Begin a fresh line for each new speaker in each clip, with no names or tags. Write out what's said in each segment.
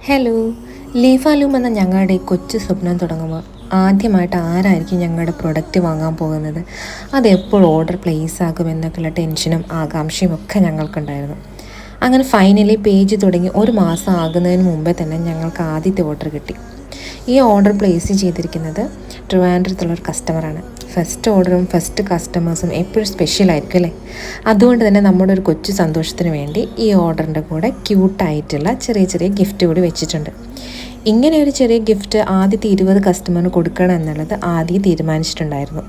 Hello. ലീഫാലൂം എന്ന ഞങ്ങളുടെ കൊച്ചു സ്വപ്നം തുടങ്ങുമ്പോൾ ആദ്യമായിട്ട് ആരായിരിക്കും ഞങ്ങളുടെ പ്രൊഡക്റ്റ് വാങ്ങാൻ പോകുന്നത്, അതെപ്പോൾ ഓർഡർ പ്ലേസ് ആകുമെന്നൊക്കെയുള്ള ടെൻഷനും ആകാംക്ഷയും ഒക്കെ ഞങ്ങൾക്കുണ്ടായിരുന്നു. അങ്ങനെ ഫൈനലി പേജ് തുടങ്ങി ഒരു മാസം ആകുന്നതിന് മുമ്പേ തന്നെ ഞങ്ങൾക്ക് ആദ്യത്തെ ഓർഡർ കിട്ടി. ഈ ഓർഡർ പ്ലേസ് ചെയ്തിരിക്കുന്നത് ട്രിവാൻഡ്രത്തുള്ളൊരു കസ്റ്റമറാണ്. ഫസ്റ്റ് ഓർഡറും ഫസ്റ്റ് കസ്റ്റമേഴ്സും എപ്പോഴും സ്പെഷ്യലായിരിക്കും അല്ലേ. അതുകൊണ്ട് തന്നെ നമ്മുടെ ഒരു കൊച്ചു സന്തോഷത്തിന് വേണ്ടി ഈ ഓർഡറിൻ്റെ കൂടെ ക്യൂട്ടായിട്ടുള്ള ചെറിയ ചെറിയ ഗിഫ്റ്റ് കൂടി വെച്ചിട്ടുണ്ട്. ഇങ്ങനെ ഒരു ചെറിയ ഗിഫ്റ്റ് ആദ്യത്തെ 20 കസ്റ്റമറിന് കൊടുക്കണം എന്നുള്ളത് ആദ്യം തീരുമാനിച്ചിട്ടുണ്ടായിരുന്നു.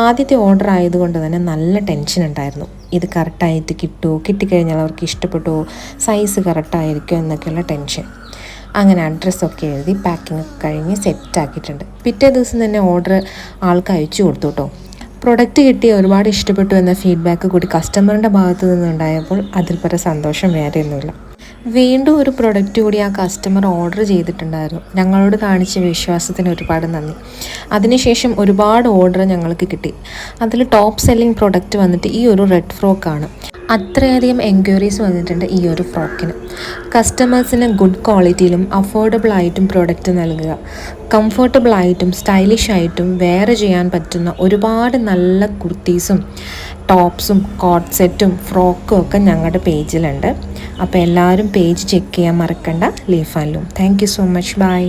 ആദ്യത്തെ ഓർഡർ ആയതുകൊണ്ട് തന്നെ നല്ല ടെൻഷൻ ഉണ്ടായിരുന്നു. ഇത് കറക്റ്റായിട്ട് കിട്ടുമോ, കിട്ടിക്കഴിഞ്ഞാൽ അവർക്ക് ഇഷ്ടപ്പെട്ടുമോ, സൈസ് കറക്റ്റായിരിക്കുമോ എന്നൊക്കെയുള്ള ടെൻഷൻ. അങ്ങനെ അഡ്രസ്സൊക്കെ എഴുതി പാക്കിംഗ് ഒക്കെ കഴിഞ്ഞ് സെറ്റാക്കിയിട്ടുണ്ട്. പിറ്റേ ദിവസം തന്നെ ഓർഡർ ആൾക്ക് അയച്ചു കൊടുത്തു കേട്ടോ. പ്രൊഡക്റ്റ് കിട്ടി ഒരുപാട് ഇഷ്ടപ്പെട്ടു എന്ന ഫീഡ്ബാക്ക് കൂടി കസ്റ്റമറിൻ്റെ ഭാഗത്തു നിന്നുണ്ടായപ്പോൾ അതിൽ പല സന്തോഷം വേറെയൊന്നുമില്ല. വീണ്ടും ഒരു പ്രൊഡക്റ്റ് കൂടി ആ കസ്റ്റമർ ഓർഡർ ചെയ്തിട്ടുണ്ടായിരുന്നു. ഞങ്ങളോട് കാണിച്ച വിശ്വാസത്തിന് ഒരുപാട് നന്ദി. അതിനുശേഷം ഒരുപാട് ഓർഡർ ഞങ്ങൾക്ക് കിട്ടി. അതിൽ ടോപ്പ് സെല്ലിംഗ് പ്രൊഡക്റ്റ് വന്നിട്ട് ഈ ഒരു റെഡ് ഫ്രോക്കാണ്. അത്രയധികം എൻക്വയറീസ് വന്നിട്ടുണ്ട് ഈ ഒരു ഫ്രോക്കിന്. കസ്റ്റമേഴ്സിന് ഗുഡ് ക്വാളിറ്റിയിലും അഫോർഡബിൾ ആയിട്ടും പ്രൊഡക്റ്റ് നൽകുക, കംഫർട്ടബിൾ ആയിട്ടും സ്റ്റൈലിഷ് ആയിട്ടും വെയർ ചെയ്യാൻ പറ്റുന്ന ഒരുപാട് നല്ല കുർത്തീസും ടോപ്സും കോട്ട് സെറ്റും ഫ്രോക്കും ഒക്കെ ഞങ്ങളുടെ പേജിലുണ്ട്. അപ്പോൾ എല്ലാവരും പേജ് ചെക്ക് ചെയ്യാൻ മറക്കണ്ട. Leaf and loom. Thank you so much. By.